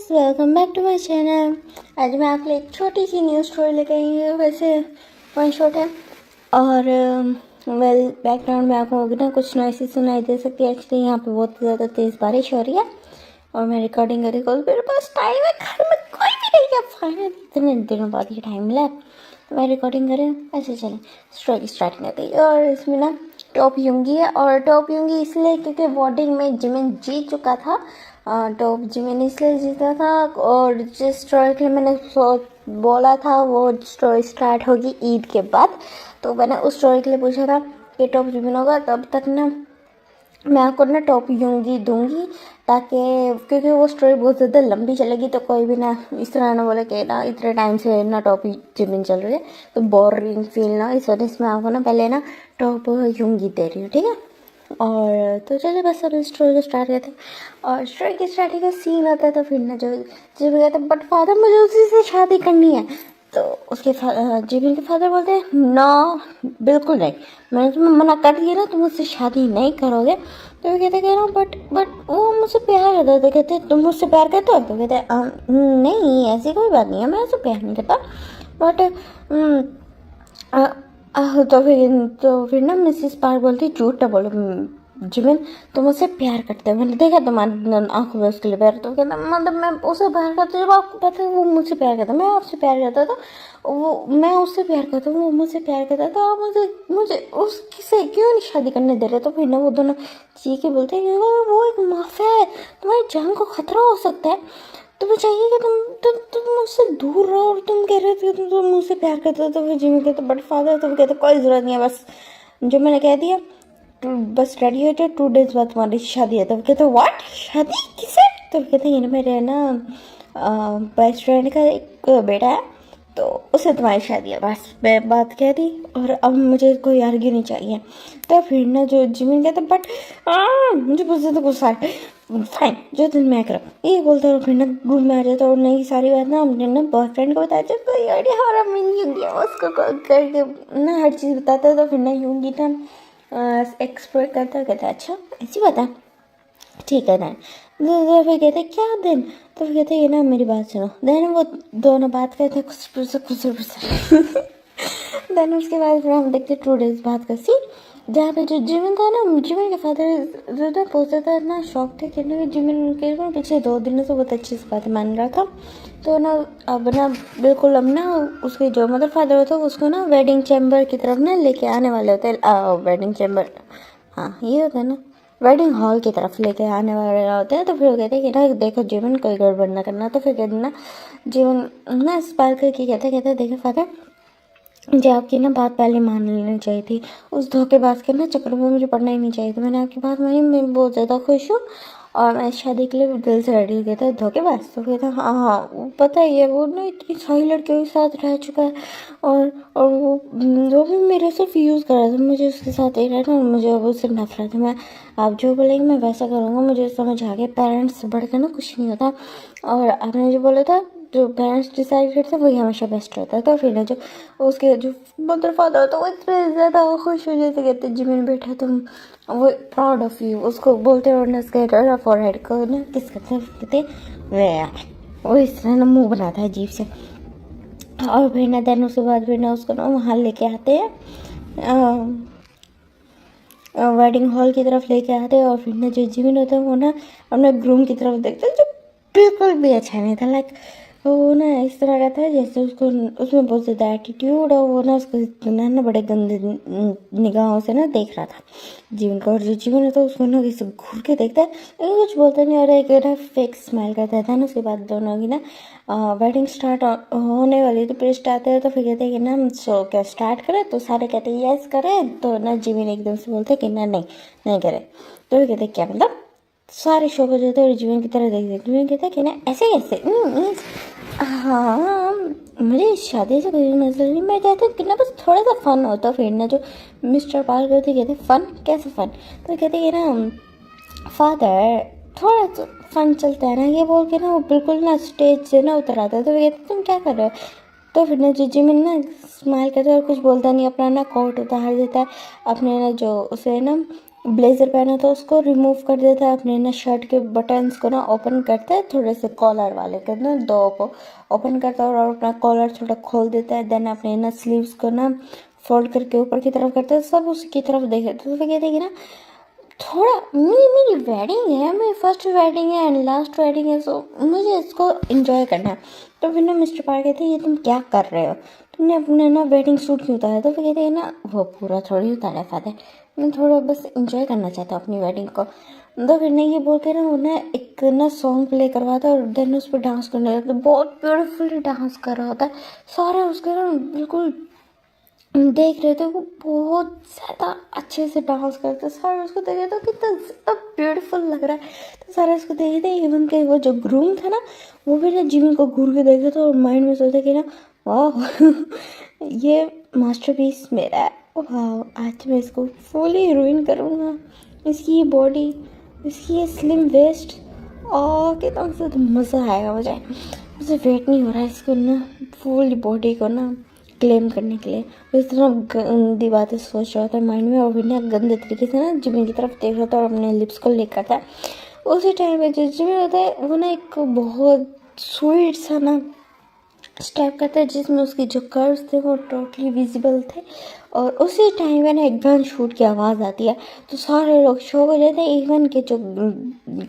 Guys, welcome back to my channel. आज मैं आपके लिए एक छोटी सी न्यूज़ स्टोरी लेकर आई हूँ। वैसे वन शॉट है और वेल बैकग्राउंड में आपको ना कुछ नॉइसेस सुनाई दे सकती है। एक्चुअली यहाँ पे बहुत ज़्यादा तेज़ बारिश हो रही है और मैं रिकॉर्डिंग कर रही हूँ। मेरे पास टाइम है, घर में कोई भी नहीं है। फाइनली इतने दिनों बाद ये टाइम मिला तो मैं रिकॉर्डिंग कर रही हूँ। ऐसे चलें स्टोरी स्टार्टिंग करते हैं। और इसमें ना टॉप यूंगी है, और टॉप यूंगी इसलिए क्योंकि वोटिंग में जिमिन जीत चुका था। टॉप जिमिन इसलिए जीता था, और जिस स्टोरी के लिए मैंने बोला था वो स्टोरी स्टार्ट होगी ईद के बाद। तो मैंने उस स्टोरी के लिए पूछा था कि टॉप जिमिन होगा, तब तक ना मैं आपको ना टॉप यूंगी दूंगी, ताकि क्योंकि वो स्टोरी बहुत ज़्यादा लंबी चलेगी तो कोई भी ना इस तरह ना बोले कि ना इतने टाइम से ना टॉप जिमिन चल रही है तो बोरिंग फील ना। इस वजह से मैं आपको ना पहले ना टॉप यूंगी दे रही हूँ, ठीक है। और तो चलिए बस अब स्टोरी को स्टार्ट करते हैं। और स्टोरी की स्टार्टिंग का सीन आता है तो फिर ना जो जिमिन कहता है बट फादर मुझे उसी से शादी करनी है। तो उसके जिमिन के फादर बोलते हैं नो बिल्कुल नहीं, मैंने तुम्हें मना कर दिया ना, तुम मुझसे शादी नहीं करोगे। तो वो कहते कह रहा हूँ बट वो मुझसे प्यार करता है। तो कहते तुम मुझसे प्यार करते हो? तो कहते नहीं ऐसी कोई बात नहीं है, मैं उससे प्यार नहीं करता। बट तो फिर ना मिसेस पार्क बोलती झूठ ना बोलो जिमिन, तुम मुझसे प्यार करते हो, मैंने देखा तुम्हारी आंखों में उसके लिए प्यार। तो कहता मतलब मैं उससे प्यार करता हूँ, जब आपको पता है वो मुझसे प्यार करता, मैं आपसे प्यार करता था, वो मैं उससे प्यार करता हूँ, वो मुझसे प्यार करता, तो आप मुझे उसकी से क्यों नहीं शादी करने दे रहे? तो फिर ना वो दोनों चीख के बोलते हैं वो एक माफिया है, तुम्हारी जान को खतरा हो सकता है, तुम्हें चाहिए कि तुम मुझसे दूर रहो। और तुम कह रहे थे तुम मुझसे प्यार करते हो। तो फिर जिमी कहते बट फादर, तुम कहते कोई ज़रूरत नहीं है, बस जो मैंने कह दिया बस रेडी हो जाओ, 2 डेज बाद तुम्हारी शादी है। तो कहते व्हाट, शादी किसे? तो कहते ये ना मेरे ना बेस्ट फ्रेंड का एक बेटा है, तो उससे तुम्हारी शादी है, बस मैं बात कह दी और अब मुझे कोई आर्ग्यू नहीं चाहिए। तो फिर ना जो जिमिन कहता बट मुझे बहुत ज़्यादा गुस्सा है। फाइन, जो दिन मैं करूँ ये बोलता हूँ। फिर ना रूम में आ जाता और नई सारी बात ना हमने ना बॉयफ्रेंड को बताया, जब कोई आइडिया हमारा मिल गया उसको करके ना हर चीज़ बताता है। तो फिर ना यूंगी ना एक्सप्लोर करता कहता अच्छा ऐसी बात है, ठीक है। तो फिर कहते क्या दिन? तो फिर कहते ये ना मेरी बात सुनो। देन वो दोनों बात करते खुश देन उसके बाद फिर हम देखते 2 डेज बाद का सीन, जहाँ पे जो जिमिन था ना, जिमिन के फादर जो पहुँचा था ना शौक थे कि जिमिन के ना पिछले 2 दिनों से बहुत अच्छी से बातें मान रहा था। तो ना अब ना बिल्कुल अब ना उसके जो मदर फादर होता है उसको ना वेडिंग चैम्बर की तरफ ना लेके आने वाले होते हैं। वेडिंग चैम्बर, हाँ ये होता है ना, वेडिंग हॉल की तरफ लेके आने वाले होते हैं। तो फिर वो कहते हैं कि ना देखो जीवन कोई गड़बड़ ना करना। तो फिर कहते ना जीवन ना स्पार्कल की कहते देखो फादर, मुझे आपकी ना बात पहले मान लेनी चाहिए थी, उस धोखेबाज के ना चक्कर में मुझे पड़ना ही नहीं चाहिए था। मैंने आपकी बात मानी, मैं बहुत ज़्यादा खुश हूँ और मैं शादी के लिए दिल से रेडी। कहता है धोखेबाज? तो कहता हाँ वो पता ही है, वो ना इतनी सारी लड़कियों के साथ रह चुका है और वो भी मेरे सिर्फ यूज़ कर रहा था, मुझे उसके साथ ही रहना और मुझे अब उससे नफरत है। मैं आप जो बोलेंगे मैं वैसा करूँगा, मुझे समझ आ गया, पेरेंट्स से बढ़ कर ना कुछ नहीं होता। और आपने जो बोला था जो पेरेंट्स डिसाइड करते हैं वही हमेशा बेस्ट रहता है। तो फिर ना जो उसके जो मदर फादर होता है वो इतने ज़्यादा खुश हो जाते, कहते जिमिन बेटा तुम, वो प्राउड ऑफ यू उसको बोलते हैं और ना उसके फॉरहेड को ना किस करते कहते वो इस तरह ना मुँह बनाता है अजीब से। और फिर ना देन उसके बाद फिर ना उसको ना वहाँ लेके आते हैं, वेडिंग हॉल की तरफ लेके आते हैं। और फिर ना जो जिमिन होता है वो ना अपने ग्रूम की तरफ देखते हैं, जो बिल्कुल भी अच्छा नहीं था। लाइक वो ना इस तरह का था जैसे उसको उसमें बहुत ज़्यादा एटीट्यूड, और वो ना उसको इतना ना बड़े गंदे निगाहों से ना देख रहा था जीवन को। और जो जीवन होता है उसको ना किसी घूर के देखता है लेकिन कुछ बोलता नहीं, और एक ना फेक स्माइल करता था ना। उसके बाद दोनों की ना वेडिंग स्टार्ट होने वाली तो प्रेस्ट आते हैं। तो फिर कहते हैं कि ना सो क्या स्टार्ट करें? तो सारे कहते हैं यस करें। तो ना जीवन एकदम से बोलते हैं कि ना नहीं करें। तो फिर कहते हैं क्या मतलब? सारे शो हो जाते हैं और जीवन की तरह देख देखते हैं। कहता है कि ना ऐसे कैसे हाँ मुझे इस शादी से कोई मतलब नहीं, मैं चाहती हूँ कि ना बस थोड़ा सा फन होता। फिर ना जो मिस्टर पार्क होते कहते फन कैसे फन? तो कहते कि ना फादर थोड़ा तो फन चलता है ना, ये बोल के ना वो बिल्कुल ना स्टेज से ना उतर आता है। तो कहते तुम क्या कर रहे हो? तो फिर ना जो जिमिन ना स्माइल करता है और कुछ बोलता नहीं, अपना ना कोट उतार देता है, अपने ना जो उसे ना ब्लेजर पहना था उसको रिमूव कर देता है, अपने ना शर्ट के बटन्स को ना ओपन करता है, थोड़े से कॉलर वाले को ना दो को ओपन करता है और अपना कॉलर थोड़ा खोल देता है। देन अपने ना स्लीव्स को ना फोल्ड करके ऊपर की तरफ करता है, सब उसकी तरफ देखे तो फिर कहते कि ना थोड़ा मेरी वेडिंग है, मेरी फर्स्ट वेडिंग है एंड लास्ट वेडिंग है, सो मुझे इसको एंजॉय करना है। तो फिर ना मिस्टर पार कहते हैं ये तुम क्या कर रहे हो, तुमने अपना ना वेडिंग सूट क्यों उतारा। तो फिर कहते हैं ना वो पूरा थोड़ी उतारा फादर, मैं थोड़ा बस एंजॉय करना चाहता हूँ अपनी वेडिंग को। तो फिर ना ये बोल के ना वो ना एक ना सॉन्ग प्ले करवाता है और देन उस पर डांस करने लगता है, बहुत ब्यूटीफुली डांस कर रहा होता है। सारे उसके ना बिल्कुल देख रहे थे, वो बहुत ज़्यादा अच्छे से डांस करते, सारे उसको देख रहे थे कितना ज़्यादा ब्यूटीफुल लग रहा है। तो सारे उसको देख रहे थे, इवन के वो जो ग्रूम था ना वो भी ना जिमिन को घूर के देख रहे थे और माइंड में सोचा कि ना वाह ये मास्टरपीस मेरा है, वाह आज मैं इसको फुली रूइन करूँगा, इसकी ये बॉडी, इसकी ये स्लिम वेस्ट और कितना ज़्यादा मज़ा आएगा मुझे वेट नहीं हो रहा है इसको ना फुल बॉडी को ना क्लेम करने के लिए। इस तरह गंदी बातें सोच रहा था माइंड में और फिर ना गंदे तरीके से ना जिमिन की तरफ देख रहा था और अपने लिप्स को लिक करता है। उसी टाइम पे जो जिमिन होता है वो ना एक बहुत स्वीट सा ना स्टेप करता है जिसमें उसके जो कर्व्स थे वो टोटली विजिबल थे। और उसी टाइम में ना एक गन शूट की आवाज़ आती है, तो सारे लोग शॉक हो जाते हैं, इवन के जो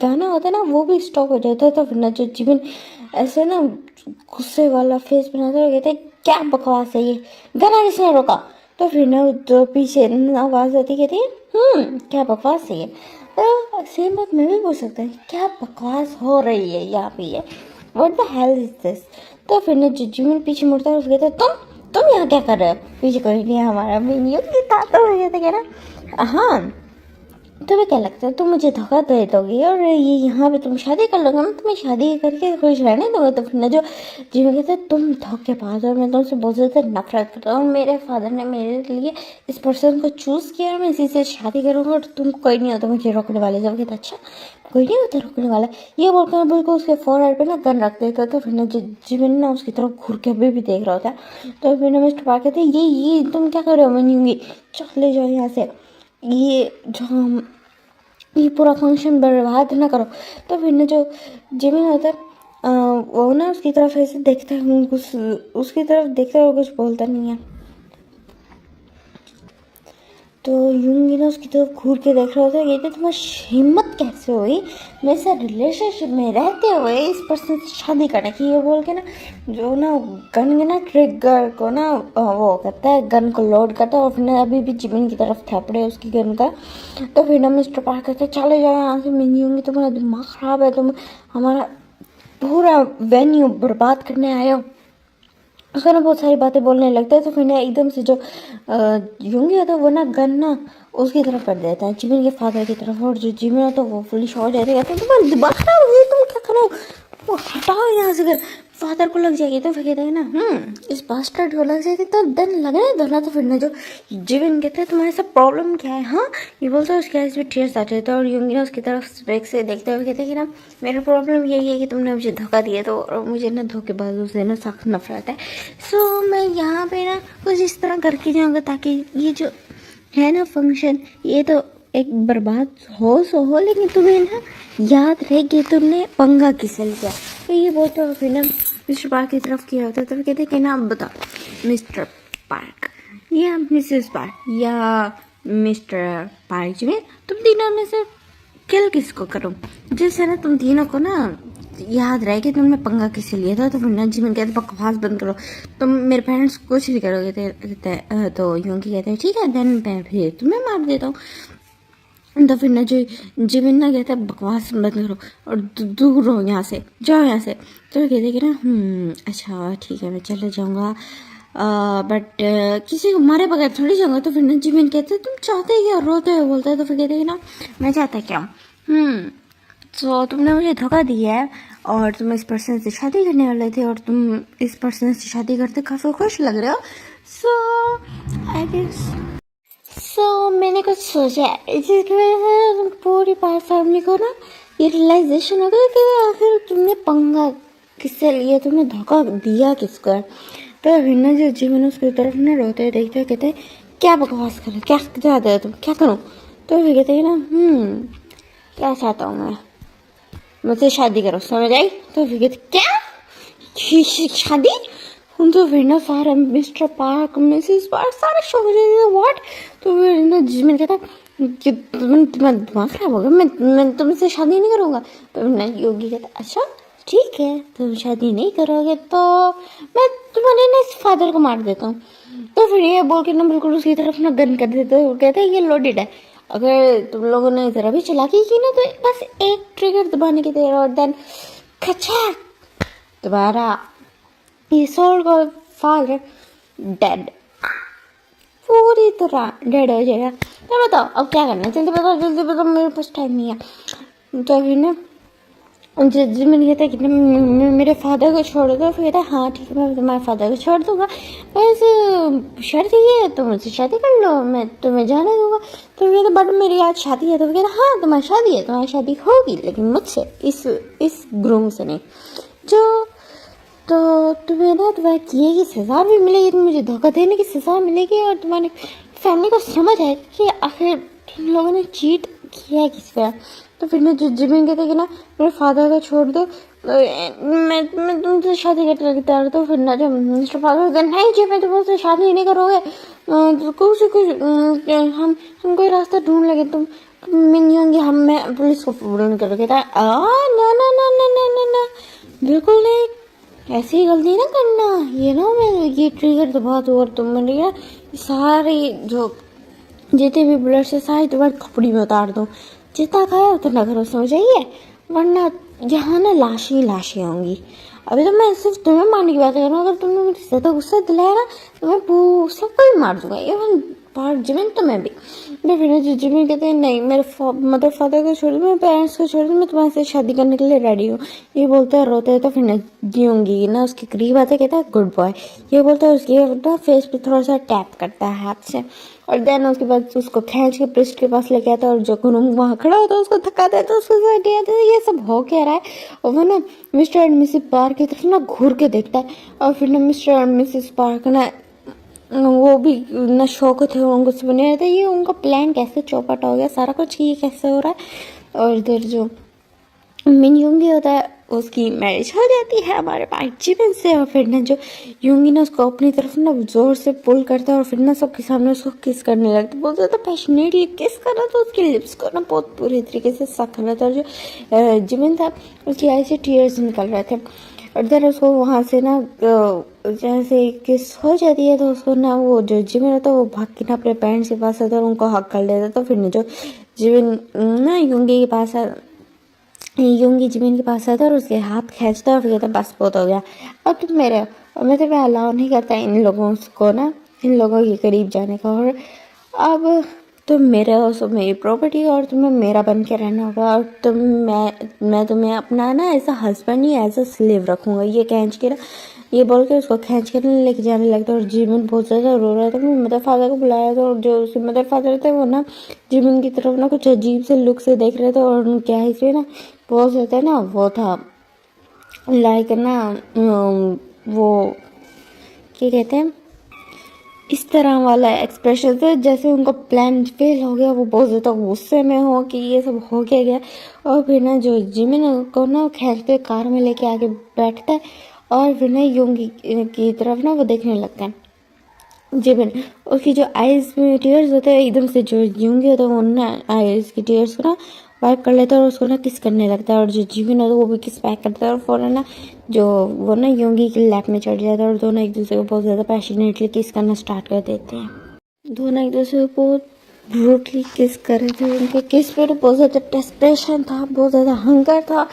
गाना होता है ना वो भी स्टॉप हो जाता है। तो फिर ना जो जिमिन ऐसे ना गुस्से वाला फेस बनाते हुए कहते हैं क्या बकवास है ये, गाना किसने रोका। तो फिर ना जो पीछे आवाज़ आती कहती है क्या बकवास है ये। तो सेम बात मैं भी बोल सकता हूँ, क्या बकवास हो रही है यहाँ पे ये, what the hell is this. तो फिर ना जिमिन पीछे मुड़ता है और कहता है तुम यहाँ क्या कर रहे हो, पीछे कोई नहीं है हमारा मिनियन की ताता हो गया था कह रहा हाँ तुम्हें क्या लगता है तुम मुझे धोखा दे दोगे और ये यहाँ पे तुम शादी कर लोगे, मैं तुम्हें शादी करके खुश रहने दूंगा। तो फिर ना जो जिमिन कहते हैं तुम धोखेबाज हो, मैं तुमसे बहुत ज़्यादा नफरत करता हूँ, मेरे फादर ने मेरे लिए इस पर्सन को चूज़ किया और मैं इसी से शादी करूँगा और तुम कोई नहीं होता मुझे रोकने वाले। जब कहते अच्छा कोई नहीं होता रोकने वाला, ये बोलकर बिल्कुल उसके फोरहेड पे ना गन रख देता। तो फिर ना जो जिमिन ना उसकी तरफ घूर के अभी भी देख रहा होता है। तो फिर ना मिस्टर पार्कर कहते ये तुम क्या कर रहे हो, मैं नहीं होंगी, चले जाओ यहाँ से, ये जो हम ये पूरा फंक्शन बर्बाद ना करो। तो फिर ना जो जिमिन होता है वो ना उसकी तरफ ऐसे देखता है, कुछ उसकी तरफ देखता है और कुछ बोलता नहीं है। तो यूंगी ना उसकी तरफ घूर के देख रहा होता है, कहते तुम्हारी हिम्मत कैसे हुई मेरे साथ रिलेशनशिप में रहते हुए इस पर्सन से शादी करने की, ये बोल के ना जो ना गन के ना ट्रिगर को ना वो करता है, गन को लोड करता है और फिर ना अभी भी जिमिन की तरफ थैपड़े उसकी गन का। तो फिर ना मिस्टर पार्कर कहते चले जाओ यहाँ से, मैं नहीं होंगी, तुम्हारा दिमाग ख़राब है, तुम हमारा पूरा वेन्यू बर्बाद करने आए हो। उसका ना बहुत सारी बातें बोलने लगता है। तो फिर ना एकदम से जो यूंगी होता है वो ना गन ना उसकी तरफ कर देता है, जिमिन के फादर की तरफ, और जो जिमिन होता है वो फुली शॉट जाते हैं, तुम्हारा दिमाग खराब हो गया, तुम क्या करो, वो हटाओ यहाँ से, अगर फादर को लग जाएगी तो फिर कहते हैं ना इस बास्टर्ड को लग जाएगी तो देन लगने दो ना। तो फिर ना जो जिमिन कहते हैं तुम्हारे साथ प्रॉब्लम क्या है, हाँ ये बोलते हैं, उसके आइज में टीयर्स आ जाते हैं और यूंगी ना उसकी तरफ स्पेक से देखते हुए कहते हैं कि ना मेरा प्रॉब्लम यही है कि तुमने मुझे धोखा दिया, तो और मुझे ना धोखेबाजों से ना सख्त नफरत है। सो मैं यहाँ पे ना कुछ इस तरह करके जाऊँगा ताकि ये जो है ना फंक्शन ये तो एक बर्बाद हो सो हो, लेकिन तुम्हें ना याद रहे कि तुमने पंगा किससे लिया। तो ये बोलते हो फिर ना मिस्टर पार्क की तरफ किया होता है। तो कहते हैं कि ना बताओ मिस्टर पार्क या मिसेस पार्क या मिस्टर पार्क जी में तुम तीनों में से किल किसको करो, जिससे ना तुम तीनों को ना याद रहे कि तुमने पंगा किससे लिया था। तो फिर ना जिमिन कहते बकवास बंद करो, तुम मेरे पेरेंट्स कुछ नहीं करोगे। तो यूंगी कहते हैं ठीक है देन मैं फिर तुम्हें मार देता हूँ। तो फिर ना जो जिमिन ना कहता है बकवास बंद करो और दूर रहो यहाँ से, जाओ यहाँ से। तो कहते कि ना अच्छा ठीक है मैं चले जाऊँगा बट किसी को मारे बगैर थोड़ी जाऊँगा। तो फिर ना जिमिन कहते तुम चाहते क्या, रोते हुए बोलता है। तो फिर कहते कि ना मैं चाहता क्या तो तुमने मुझे धोखा दिया है और तुम इस पर्सन से शादी करने वाले थे और तुम इस पर्सन से शादी करते काफ़ी खुश लग रहे हो। सो आई गेस मैंने कुछ सोचा है जिसकी वजह से तुम पूरी पार फैमिली को ना ये रियलाइजेशन होगा कि आखिर तुमने पंगा किससे लिया, तुमने धोखा दिया किसको है। तो फिर ना जो जिमिन उसकी तरफ ना रोते देखते कहते क्या बकवास कर क्या चाहते हो तुम, क्या करूँ, तो फिर कहते हैं ना क्या चाहता हूँ मैं, मुझसे शादी करो, समझ आई? तो फिर कहते क्या शादी? तो फिर ना सारे मिस्टर पार्क मिसेस पार्क सारे शो हो जाते व्हाट। तो फिर ना जिमिन कहता कि तुम्हारा दिमाग खराब होगा, मैं तुमसे शादी नहीं करूँगा। तो फिर ना योगी कहता अच्छा ठीक है, तुम शादी नहीं करोगे तो मैं तुम्हारे ना इस फादर को मार देता हूँ। तो फिर ये बोल के ना बिल्कुल उसकी तरफ ना गन कर देते। तो कहते हैं ये लोडेड है, अगर तुम लोगों ने जरा भी चालाकी की ना तो बस एक ट्रिगर दबाने की देर और देन खचा दोबारा ये सोल का फादर डेड, पूरी तरह डेड हो जाएगा। तो बताओ अब क्या करना है, जल्दी बताओ मेरे पास टाइम नहीं है। तो अभी ना जज मैंने कहता है कि मेरे फादर को छोड़ दो। फिर कहता है हाँ ठीक है मैं तुम्हारे फादर को छोड़ दूंगा, बस शर्त ये है तुम मुझसे शादी कर लो, मैं तुम्हें जाने दूंगा। तो फिर कहता बट मेरी आज शादी है। तो कहता हाँ तुम्हारी शादी है, तुम्हारी शादी होगी लेकिन मुझसे, इस ग्रूम से नहीं। जो तो तुम्हें ना तुम्हारे किए की सज़ा भी मिलेगी, तुम मुझे धोखा देने की सज़ा मिलेगी और तुम्हारी फैमिली को समझ आए कि आखिर तुम लोगों ने चीट किया है किस पे। तो फिर मैं जो जिमिन कहते कि ना मेरे फादर को छोड़ दो, मैं तुमसे शादी करने की तैयार। तो फिर ना जब मिस्टर फादर कहते नहीं जी मैं तुमसे शादी नहीं करोगे, तो कुछ हम कोई रास्ता ढूंढ लगे, तुम मिल होंगे, हम मैं पुलिस को फोन कर कहता ना ना ना ना ना ना ना बिल्कुल नहीं, ऐसी गलती ना करना, ये ना मैं ये ट्रिगर तो बहुत और तुम मेरे सारे जो जितने भी ब्लड से सारे तुम्हारी खपड़ी में उतार दो, जितना खाया उतना करो, समझ आइए, वरना यहाँ ना लाशें ही लाशें होंगी। अभी तो मैं सिर्फ तुम्हें मारने की बात कर रहा हूँ, अगर तुमने मुझे ज़्यादा गुस्सा दिलाया ना तो मैं सबको ही मार दूंगा, इवन पार्ट जिमिन तुम्हें भी। मैं फिर जिमिन कहते हैं नहीं मेरे मदर फादर को छोड़ दो, मेरे पेरेंट्स को छोड़ दो, मैं तुम्हारे से शादी करने के लिए रेडी हूँ। ये बोलते हैं रोते हैं। तो फिर न जीऊँगी ना उसके करीब आते कहता है गुड बॉय, ये बोलता है उसके ना फेस पे थोड़ा सा टैप करता है हाथ से और देन उसके बाद उसको खींच के प्रिस्ट के पास लेके आता है और जो गुनूम वहाँ खड़ा होता है उसको धक्का देता है, उसको कहते हैं ये सब हो क्या रहा है। और वो ना मिस्टर एंड मिसेस पार्क की तरफ ना घूर के देखता है और फिर ना मिस्टर एंड मिसेस पार्क ना वो भी ना शौक थे उनको से बने रहते ये उनका प्लान कैसे चौपट हो गया, सारा कुछ ये कैसे हो रहा है। और इधर जो मिन यूंगी होता है उसकी मैरिज हो जाती है हमारे पार्ट जिमिन से। और फिर ना जो यूंगी ना उसको अपनी तरफ ना जोर से पुल करता है और फिर ना सबके सामने उसको किस करने लगता है, बहुत ज़्यादा पैशनेटली किस कर रहा था, उसकी लिप्स को ना बहुत पूरी तरीके से सक कर रहा था। और जो जिमिन था उसकी आई से टीयर्स निकल रहे थे और इधर उसको वहाँ से ना जैसे किस हो जाती है तो उसको ना वो जो जिमिन होता है वो भाग के ना अपने पेरेंट्स के पास आता है और उनको हक कर लेता। तो फिर ना जो जिमिन ना यूंगी के पास यूंगी जिमिन के पास आता है और उसके हाथ खींचता है और फिर कहता है बस बहुत हो गया, अब तुम मेरे, और मैं तुम्हें अलाउ नहीं करता इन लोगों को ना इन लोगों के करीब जाने का, और अब तुम मेरे हो सो मेरी प्रॉपर्टी और तुम्हें मेरा बन के रहना होगा और मैं तुम्हें अपना ना ऐसा हस्बैंड ही एज अ स्लेव रखूँगा। ये खींच के ना ये बोल के उसको खींच कर लेके जाने लगता है और जिमिन बहुत ज़्यादा रो रहा था। मदर फादर को बुलाया था और जो उसके मदर फादर थे वो ना जिमिन की तरफ ना कुछ अजीब से लुक से देख रहे थे और उनके आइज़ में ना बहुत ज़्यादा ना वो था लाइक ना वो क्या कहते हैं इस तरह वाला एक्सप्रेशन था जैसे उनका प्लान फेल हो गया, वो बहुत ज़्यादा गुस्से में हो कि ये सब हो क्या गया। और फिर ना जो जिमिन को ना खींचते कार में लेके आके बैठता है और फिर ना यूंगी की तरफ ना वो देखने लगता है जिमिन, उसकी जो आइज़ में टीयर्स होते हैं एकदम से जो यूंगी होता है वो ना आइज़ की टीयर्स को ना वाइप कर लेता है और उसको ना किस करने लगता है और जो जिमिन होता है वो भी किस पैक करता है और फौरन ना जो वो ना यूंगी की लैप में चढ़ जाता है और दोनों एक दूसरे को बहुत ज़्यादा पैशनेटली किस करना स्टार्ट कर देते हैं। दोनों एक दूसरे को बहुत ब्रूटली किस कर रहे थे, उनके किस पे बहुत ज़्यादा डेस्परेशन था, बहुत ज़्यादा हंगर था,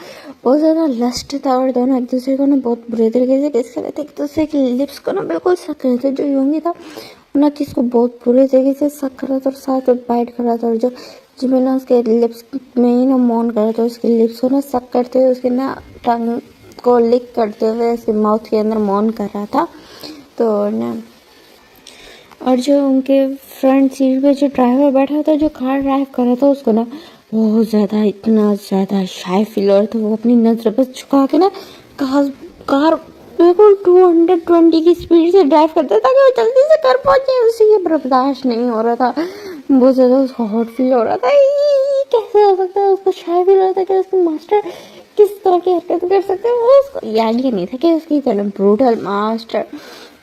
बहुत ज़्यादा लस्ट था और दोनों एक दूसरे को ना बहुत बुरे तरीके से किस कर रहे थे, एक दूसरे की लिप्स को ना बिल्कुल सक रहे थे। जो यूंगी था ना किस को बहुत बुरे तरीके से सक कर रहा था और साथ में बाइट कर रहा था और जो जिमिन ना उसके लिप्स में ही ना मौन कर रहा था, उसके लिप्स को ना सक करते हुए उसके ना टंग को लिक करते हुए उसके माउथ के अंदर मौन कर रहा था। तो ना और जो उनके फ्रंट सीट पे जो ड्राइवर बैठा था जो कार ड्राइव कर रहा था उसको ना बहुत ज़्यादा इतना ज़्यादा शाय फील हो रहा था, वो अपनी नज़र बस झुका के ना कार बिल्कुल 220 की स्पीड से ड्राइव करता था ताकि वो जल्दी से घर पहुंचे, उसे ये बर्दाश्त नहीं हो रहा था। बहुत ज़्यादा उसको हॉट फील हो रहा था। ये कैसे हो सकता है, उसको शाय फील हो रहा था कि उसके मास्टर किस तरह की हरकत कर सकते हैं। वो उसको याद ही नहीं था कि उसकी इतना ब्रूटल मास्टर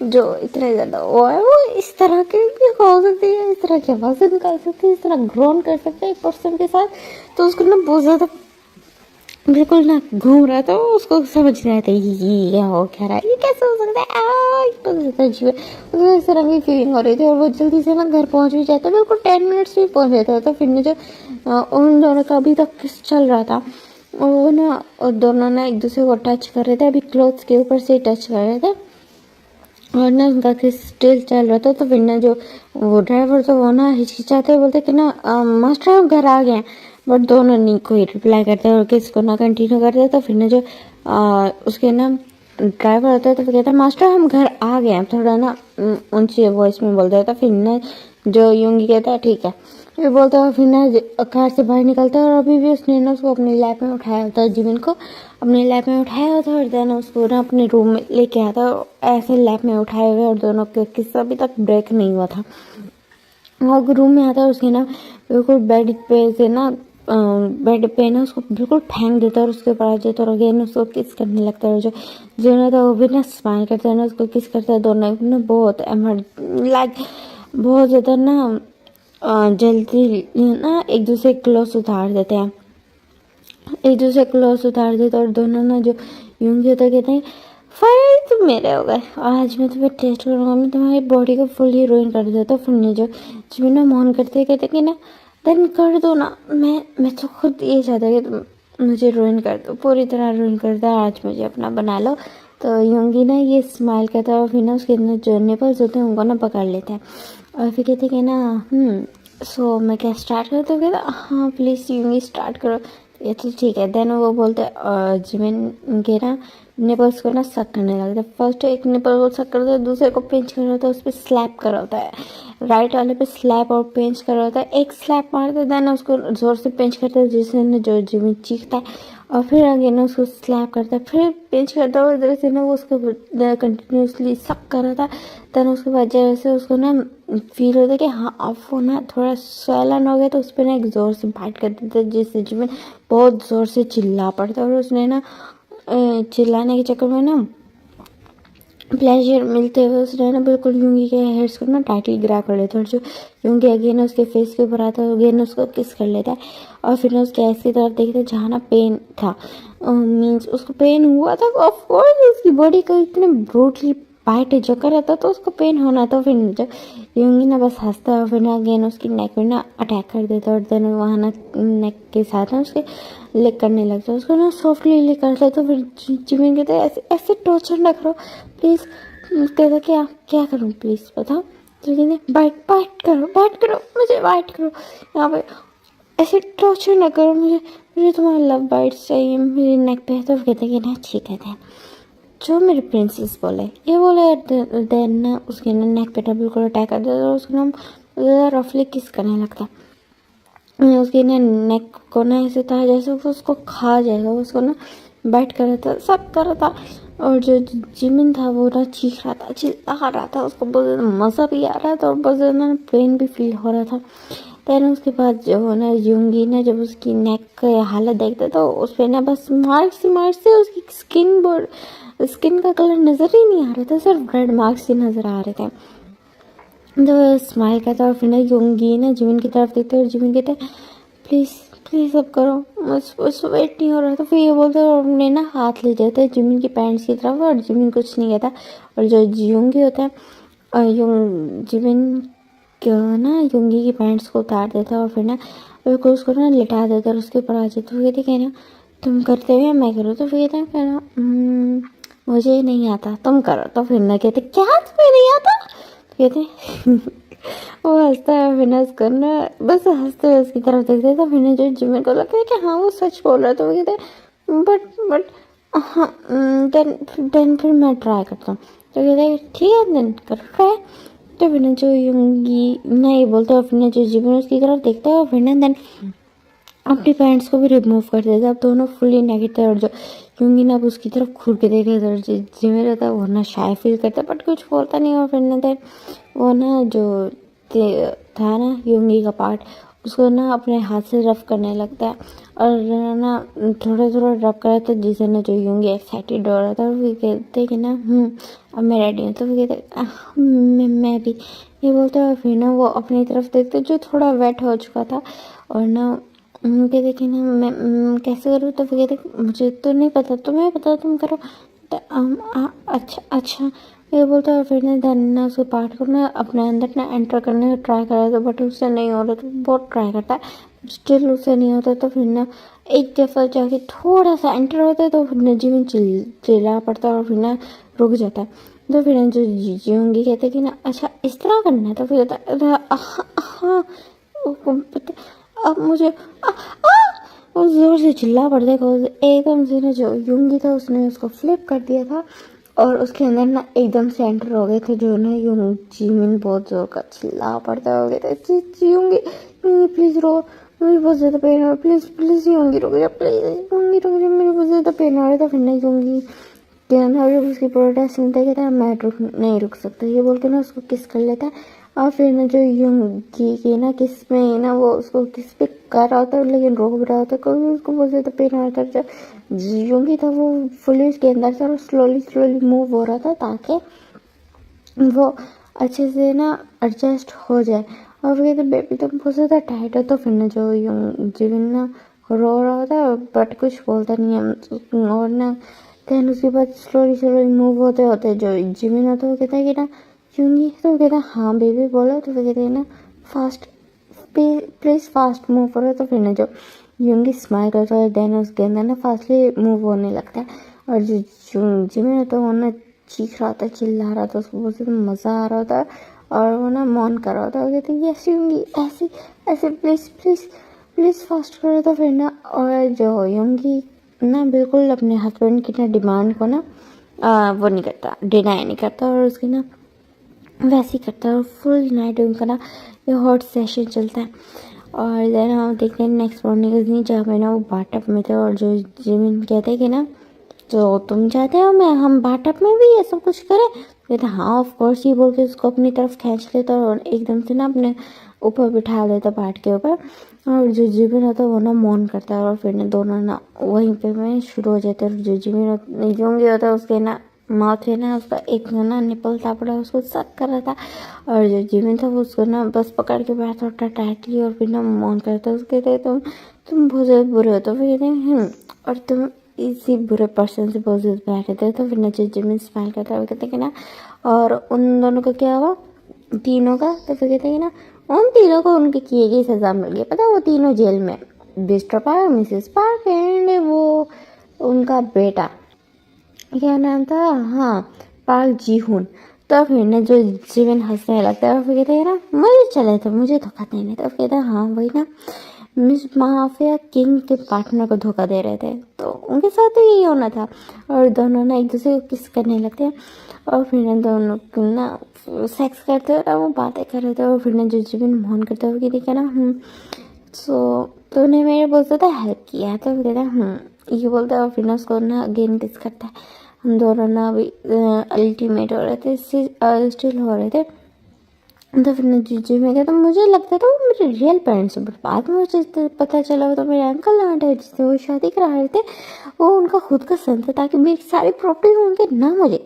जो इतने ज़्यादा वो है, वो इस तरह के भी हो सकती है, इस तरह की आवाज़ निकाल सकती है, इस तरह ग्रोन कर सकते हैं एक पर्सन के साथ। तो उसको ना बहुत ज़्यादा बिल्कुल ना घूम रहा था, उसको समझ नहीं आता ये क्या हो क्या रहा है, ये कैसे हो सकता है, ये तो ज़्यादा अजीब है। उसको इस तरह की फीलिंग हो रही थी और वो जल्दी से ना घर पहुंच भी जाता, बिल्कुल 10 मिनट्स में पहुंच जाता। तो फिर ने जो उन दोनों का अभी तक किस चल रहा था, वो ना दोनों ना एक दूसरे को टच कर रहे थे, अभी क्लोथ्स के ऊपर से ही टच कर रहे थे और ना उनका किस स्टिल चल रहा था। तो फिर ना जो वो ड्राइवर तो वो ना हिचकिचाते बोलते कि ना मास्टर हम घर आ गए, बट दोनों नहीं कोई रिप्लाई करते और किसको ना कंटिन्यू करते। तो फिर ना जो उसके ना ड्राइवर होता है तो फिर कहता है मास्टर हम घर आ गए हैं, थोड़ा ना ऊंची वॉइस में बोलता है। तो फिर ना जो यूंगी कहता है ठीक है, ये बोलता है। फिर ना कार से बाहर निकलता है और अभी भी उसने ना उसको अपने लैब में उठाया होता है, जिमिन को अपने लैब में उठाया होता है और देन उसको ना अपने रूम में लेके आता है और ऐसे लैब में उठाए हुए, और दोनों का किस्सा अभी तक ब्रेक नहीं हुआ था। और रूम में आता है उसके ना बिल्कुल बेड पे से ना बेड पे ना उसको बिल्कुल फेंक देता है और उसके ऊपर आ जाता है और अगेन उसको किस करने लगता है। जो जो था वो भी ना स्माइल करता है ना, उसको किस करता है। दोनों ना बहुत लाइक बहुत ज़्यादा ना जल्दी ना एक दूसरे क्लोज उतार देते हैं, एक दूसरे क्लोज उतार देते और दोनों ना जो यूंगी होता कहते हैं फाइनली तुम मेरे हो गए, आज मैं तुम्हें टेस्ट करूँगा, मैं तुम्हारी बॉडी को फुली रुइन कर देता हूँ। फिर जो जिसमें ना मोहन करते कहते कि ना देन कर दो ना, मैं तो खुद ये चाहता कि तुम मुझे रुइन कर दो, पूरी तरह रुइन कर दो, आज मुझे अपना बना लो। तो यूंगी ना ये स्माइल करता है और फिर ना उसके अंदर जो निपल्स होते हैं उनको ना पकड़ लेते हैं और फिर कहते कि ना सो मैं क्या स्टार्ट कर दूँ, कहता हाँ प्लीज़ यूंगी स्टार्ट करो। ये तो ठीक है। देन वो बोलते जिमिन के ना निपल्स को ना सक करने लगता है। फर्स्ट एक निपल को सक करता है, दूसरे को पिंच कर रहा होता है, उस पर स्लैप कर रहा होता है, राइट वाले पे स्लैप और पिंच कर रहा होता है। एक स्लैप मारता है देन उसको जोर से पिंच करता है जिससे ना जो जिमिन चीखता है और फिर अगेन उसको स्लैप करता है, फिर पिंच करता है इधर से ना वो उसको कंटिन्यूसली सक कर रहा था। देन उसके बाद जैसे उसको ना फील होता है कि हाँ अब वो ना थोड़ा स्वैलन हो गया, तो उस पर ना एक ज़ोर से बाइट कर देता है जिससे जिमिन बहुत ज़ोर से चिल्ला पड़ता है और उसने ना चिल्लाने के चक्कर में ना प्लेजर मिलते हुए उसने ना बिल्कुल यूंगी के हेयर्स को ना टाइटली गिरा कर लेता है और जो यूंगी अगेन उसके फेस के ऊपर आता है अगेन उसको किस कर लेता है और फिर ना उसके ऐस की तरफ देखते हैं जहाँ ना पेन था, मीन्स उसको पेन हुआ था। ऑफ कोर्स उसकी बॉडी को इतने ब्रूटली बाइट जो कर रहा था तो उसको पेन होना था। फिर जब यूंगी ना बस हंसता है और फिर ना अगेन उसकी नेक में ना अटैक कर देता है और देन वहाँ ना नेक के साथ ना उसके लिक करने लगता है, उसको ना सॉफ्टली लिक करता है। तो फिर जिमिन कहते हैं ऐसे ऐसे टॉर्चर ना करो प्लीज़। कहता क्या क्या करूँ प्लीज़ बताओ। तो कहते बाइट बाइट करो मुझे बाइट करो, यहाँ पे ऐसे टॉर्चर ना करो मुझे, मुझे तुम्हारा लव बाइट चाहिए मेरी नेक पे। तो कहते कि ना ठीक है देन जो मेरे प्रिंसेस बोले ये बोले। देन ना उसके ना नेक पे डबल को अटैक कर देता और उसको ना रफली किस करने लगता है। उसके ना नेक को ना ऐसे था जैसे वो उसको खा जाएगा, उसको ना बाइट कर रहा था, सब कर रहा था। और जो जिमिन था वो ना चीख रहा था, चिल्ला रहा था, उसको बहुत ज़्यादा मज़ा भी आ रहा था और बहुत ज़्यादा पेन भी फील हो रहा था। देन उसके बाद जो ना यूंगी ना जब उसकी नेक की हालत देखते तो उस पर ना बस मार्क्स से उसकी स्किन का कलर नज़र ही नहीं आ रहा था, सिर्फ रेड मार्क्स ही नज़र आ रहे थे। तो स्माइल करता और फिर ना यूंगी ना जिमिन की तरफ देखते और जिमिन कहते प्लीज़ प्लीज़ अब करो, मुझसे वेट नहीं हो रहा। तो फिर ये बोलते और उन्हें ना हाथ ले जाते हैं जिमिन की पैंट्स की तरफ और जिमिन कुछ नहीं कहता। और जो यूंगी होता है जिमिन क्यों ना यूंगी की पैंट्स को उतार देता है और फिर ना बिल्कुल उसको ना लिटा देता है और उसके ऊपर आ जाता है। तो कहते कहना तुम करते हुए मैं करूँ। तो फिर कहते हैं कहना मुझे नहीं आता तुम करो। तो फिर ना कहते क्या तुम्हें नहीं आता। तो कहते वो हंसता है फिर ना उसको ना बस हंसते हुए उसकी तरफ देखते हैं। तो फिर ना जो जिमिन को लगता है कि हाँ वो सच बोल रहा है। तो वो कहते हैं बट हाँ देन फिर मैं ट्राई करता हूँ। तो कहते हैं ठीक है देन करो ट्राई। तो फिर ना जो यूंगी नहीं बोलता और फिर ना जो जिमिन उसकी तरफ देखता है और फिर ना देन अपनी पैंट्स को भी रिमूव कर देता है। अब दोनों फुली नेकेड थे और जो यूंगी ना अब उसकी तरफ घूर के देख रहे थे और जो जिमिन रहता है वो ना शाय फील करता है बट कुछ बोलता नहीं। और फिर ना देन वो ना जो था ना युंगी का पार्ट, उसको ना अपने हाथ से रफ करने लगता है और ना थोड़ा थोड़ा रफ करे तो जिसे ना जो युंगी एक्साइटेड हो रहा था वो कहते कि ना अब मैं रेडी हूँ, तो वो कहते मैं भी, ये बोलते और फिर ना वो अपनी तरफ देखते जो थोड़ा वेट हो चुका था और ना कहते कि ना मैं कैसे करूँ, तो फिर कहते मुझे तो नहीं पता, तुम्हें पता, तुम करो। तो अच्छा अच्छा, ये बोलता है। फिर ना धन ना उसके पार्ट को ना अपने अंदर ना एंटर करने का ट्राई कर रहा था, बट उससे नहीं हो रहा, तो बहुत ट्राई करता है, स्टिल उससे नहीं होता। तो फिर ना एक दफ़ा जाके थोड़ा सा एंटर होता है तो फिर ना जिमिन चिल्ला पड़ता है और फिर ना रुक जाता है। तो फिर ना जो जीऊँगी कहते कि ना अच्छा इस तरह करना है, तो फिर कहता है हाँ अब मुझे वो जोर से चिल्ला पड़ता है। एकदम से ना जो युंगी था उसने उसको फ्लिप कर दिया था और उसके अंदर ना एकदम से एंटर हो गए थे जो ना युंग जिमिन बहुत जोर का चिल्ला पड़ता हो गया था, युंगी युंगी प्लीज रो, मुझे बहुत ज़्यादा पेन हो रहा है, प्लीज प्लीज युंगी रुक जा, प्लीज युंगी रुक जा, मुझे बहुत ज़्यादा पेन हो रहा था। फिर ना युंगी के अंदर जब उसकी प्रोटेस्ट सुनते कहता है मैं नहीं रुक सकता, ये बोल के ना उसको किस कर लेता है। और फिर ना जो युंगी की ना किस में ना वो उसको किस पे कर रहा होता है लेकिन रोक रहा होता है क्योंकि उसको बहुत ज़्यादा पेन हो रहा था। जो युंगी था वो फुली उसके अंदर से और स्लोली स्लोली मूव हो रहा था ताकि वो अच्छे से ना एडजस्ट हो जाए। और फिर कहते बेबी तुम बहुत ज़्यादा टाइट हो, तो फिर ना जो जिमिन ना रो रहा होता है बट कुछ बोलता नहीं है। और ना देन उसके बाद स्लोली स्लोली मूव होते होते जो जिमिन होता है वो कहता है कि ना युंगी, तो वो कहता है हाँ बेबी बोलो, तो फिर कहते हैं ना फास्ट प्लीज़ फास्ट मूव करो। तो फिर ना जो युंगी स्माइल करता है देन उसके अंदर ना फास्टली मूव होने लगता है। और जो जिमिन होता है वो ना चीख रहा था, चिल्ला रहा था, उसको बहुत ज़्यादा मज़ा आ रहा था और वो ना मौन कर रहा था। वो कहते हैं यस युंगी ऐसे ऐसे प्लीज़ प्लीज़ प्लीज़ फास्ट करो। तो फिर ना और जो युंगी ना बिल्कुल अपने हस्बैंड की ना डिमांड को ना वो नहीं करता, डिनाई नहीं करता और उसकी ना वैसे ही करता है और फुल नाइट उनका ना ये हॉट सेशन चलता है। और देन हम देखते हैं नेक्स्ट मॉर्निंग के दिन जहाँ पे ना वो बाटअप में थे और जो जिमिन कहते हैं कि ना तो तुम चाहते हो मैं हम बाटअप में भी ये सब कुछ करें, कहते हाँ ऑफ कोर्स, ये बोल के उसको अपनी तरफ खींच लेता और एकदम से ना अपने ऊपर बिठा लेता बाट के ऊपर। और जो जिमिन होता है वो ना मौन करता है और फिर ना दोनों ना वहीं पे में शुरू हो जाते हैं। और जो जिमिन जोंगी होता है उसके ना माउथ है ना उसका एक ना निपल था पड़ा, उसको सक कर रहा था और जो जिमिन था वो उसको ना बस पकड़ के बैठा था टाइटली और फिर ना मौन करता है। उसके कहते तुम बहुत ज़्यादा बुरे हो, तो फिर कहते हैं और तुम इसी बुरे पर्सन से बहुत ज़्यादा प्यार करते हो। तो फिर ना जो जिमिन स्माइल करता है वो कहते हैं कि ना और उन दोनों का क्या हुआ तीनों का, तो फिर कहते हैं कि ना उन तीनों को उनके किए गई सज़ा मिल गई, पता वो तीनों जेल में, mister park, Mrs park and वो उनका बेटा क्या नाम था, हाँ पार्क जी हुन। तो फिर ना जो जिमिन हंसने लगता है और फिर कहते हैं ना मुझे चले थे मुझे धोखा देने, तो कहते हैं हाँ वही ना मिस माफिया किंग के पार्टनर को धोखा दे रहे थे, तो उनके साथ तो यही होना था। और दोनों ना एक दूसरे को किस करने लगते हैं और फिर ना दोनों ना सेक्स करते हैं और वो बातें कर रहे थे। और फिर ना जो जिमिन मोहन करते हुए देखे ना सो तूने मेरे बहुत ज़्यादा हेल्प किया है, तो कहता है ये बोलता है और फिर ना उसको ना अगेन किस करता है। हम दोनों ना अभी अल्टीमेट हो रहे थे, स्टिल हो रहे थे। तो फिर जीजी में गया तो मुझे लगता था वो मेरे रियल पेरेंट्स हैं, बट बाद में मुझे पता चला वो तो मेरे अंकल आंट है जिससे वो शादी करा रहे थे, वो उनका खुद का सन था ताकि मेरी सारी प्रॉपर्टी उनके नाम हो जाए।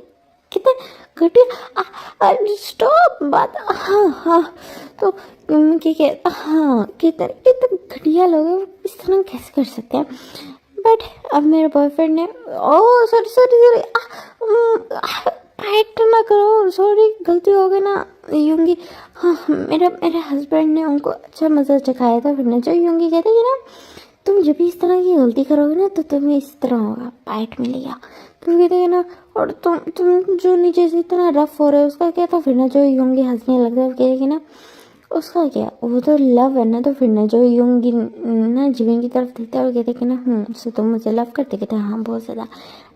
कितने घटिया स्टॉप बात, हाँ हाँ तो हाँ कितने कितने घटिया लोग हैं, वो इस तरह कैसे कर सकते हैं। बट अब मेरे बॉयफ्रेंड ने ओ सॉरी सॉरी सॉरी फाइट ना करो, सॉरी गलती हो गई ना यूंगी, हाँ मेरे हस्बैंड ने उनको अच्छा मज़ा चखाया था। फिर ना जो यूंगी कहते कि ना तुम जब भी इस तरह की गलती करोगे ना तो तुम्हें इस तरह होगा, पाइट मिलेगा। तो कहते हैं ना और तुम जो नीचे से इतना रफ हो रहे हो उसका क्या, तो फिर ना जो यूंगी हंसने लगता है कहते कि ना उसका क्या, वो तो लव है ना। तो फिर ना जो यूंगी ना जिमिन की तरफ देखता है और कहते कि ना सो तुम मुझे लव करते, कहते हाँ बहुत ज़्यादा।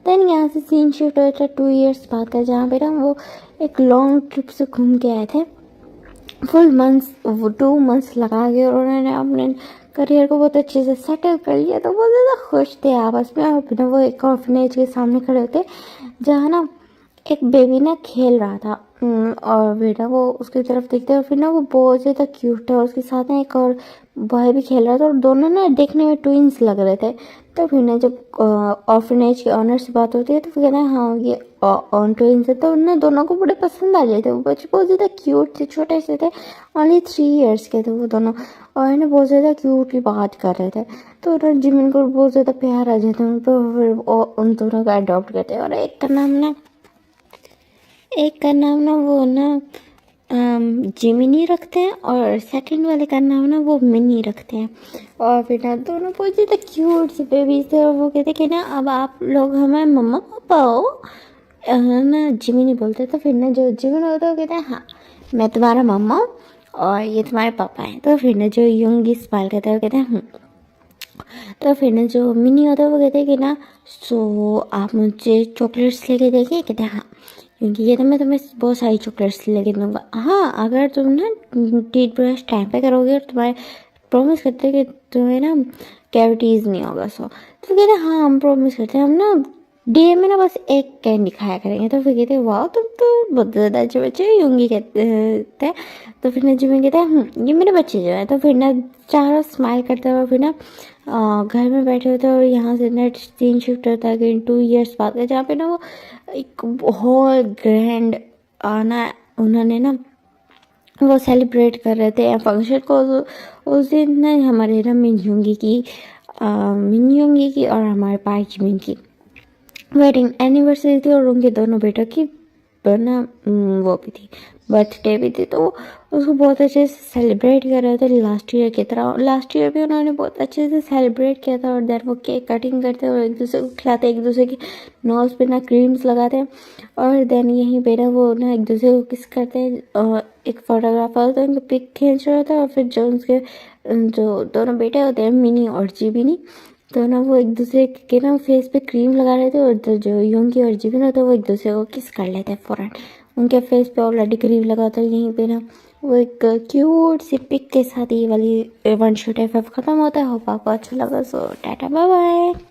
देन यहाँ से सीन शिफ्ट हो था 2 इयर्स बाद का, जहाँ पे ना वो एक लॉन्ग ट्रिप से घूम के आए थे, फुल मंथ्स, वो 2 मंथ्स लगा के और उन्होंने अपने करियर को बहुत अच्छे से सेटल कर लिया, तो बहुत ज़्यादा खुश थे आपस में। और फिर वो एक ऑर्फनेज के सामने खड़े होते जहाँ ना एक बेबी ना खेल रहा था और फिर ना वो उसकी तरफ देखते और फिर ना वो बहुत ज़्यादा क्यूट था। उसके साथ ना एक और बॉय भी खेल रहा था और दोनों ना देखने में ट्विंस लग रहे थे। तो फिर ना जब ऑर्फनेज के ऑनर से बात होती है तो फिर कहना है हाँ ये ऑन ट्विंस है। तो उन दोनों को बड़े पसंद आ गए थे। वो बच्चे बहुत ज़्यादा क्यूट थे, छोटे से थे, ओनली 3 years के थे वो दोनों और है ना बहुत ज़्यादा क्यूटली बात कर रहे थे। तो ना जिमिन को बहुत ज़्यादा प्यार आ जाता है तो फिर उन दोनों का अडॉप्ट करते हैं। और एक का नाम ना वो ना जिमिनी रखते हैं और सेकंड वाले का नाम ना वो मिनी रखते हैं। और फिर ना दोनों बहुत ज़्यादा क्यूट से बेबीज थे और वो कहते कि ना अब आप लोग हमारे मम्मा पापा हो। ना जिमिनी बोलते तो फिर ना जो जिमिन होता है वो कहता है हाँ मैं तुम्हारा मम्मा हूँ और ये तुम्हारे पापा हैं। तो फिर ना जो यंगी स्माइल करता है वो कहते हैं तो फिर ना जो मिनी होता है वो कहते हैं कि ना सो आप मुझे चॉकलेट्स लेके देंगे। कहते हैं हाँ क्योंकि ये तो मैं तुम्हें बहुत सारी चॉकलेट्स लेके दूंगा हाँ अगर तुम ना टीथ ब्रश टाइम पे करोगे और तुम्हारे प्रॉमिस करते हैं कि तुम्हें ना कैविटीज़ नहीं होगा। सो तो कहते हैं हाँ हम प्रॉमिस करते हैं हम ना डे में ना बस एक कैंडी खाया करेंगे। तो फिर कहते हैं वाह तुम तो बहुत ज़्यादा अच्छे बच्चे हो यूंगी कहते हैं। तो फिर ना जिमिन कहता है ये मेरे बच्चे जो है। तो फिर ना चारों स्माइल करते हुए फिर ना घर में बैठे होते और यहाँ से नेट सीन शिफ्ट होता है कि 2 years बाद का जहाँ पे ना वो एक बहुत ग्रैंड आना उन्होंने ना वो सेलिब्रेट कर रहे थे फंक्शन को। उस दिन ना हमारे ना मिन की और हमारे पार्क जिमिन की वेडिंग एनिवर्सरी थी और उनके दोनों बेटों की ना वो भी थी बर्थडे भी थी। तो उसको बहुत अच्छे से सेलिब्रेट कर रहे थे लास्ट ईयर की तरह। लास्ट ईयर भी उन्होंने बहुत अच्छे से सेलिब्रेट किया था और देन वो केक कटिंग करते और एक दूसरे को खिलाते, एक दूसरे की नोज़ पे ना क्रीम्स लगाते हैं और देन यहीं पे ना वो ना एक दूसरे को किस करते हैं। और एक फोटोग्राफर होता है उनका पिक खींच रहा था और फिर जो उसके जो दोनों बेटे होते हैं मिनी और जिमिनी तो ना वो एक दूसरे के ना फेस पे क्रीम लगा रहे थे और जो योंगी और जिमिन होता है वो एक दूसरे को किस कर लेते हैं फ़ौरन। उनके फेस पे ऑलरेडी क्रीम लगा था यहीं पे ना वो एक क्यूट सी पिक के साथ ये वाली 1 शूट FF ख़त्म होता है। होप आपको अच्छा लगा। सो टाटा बाय बाय।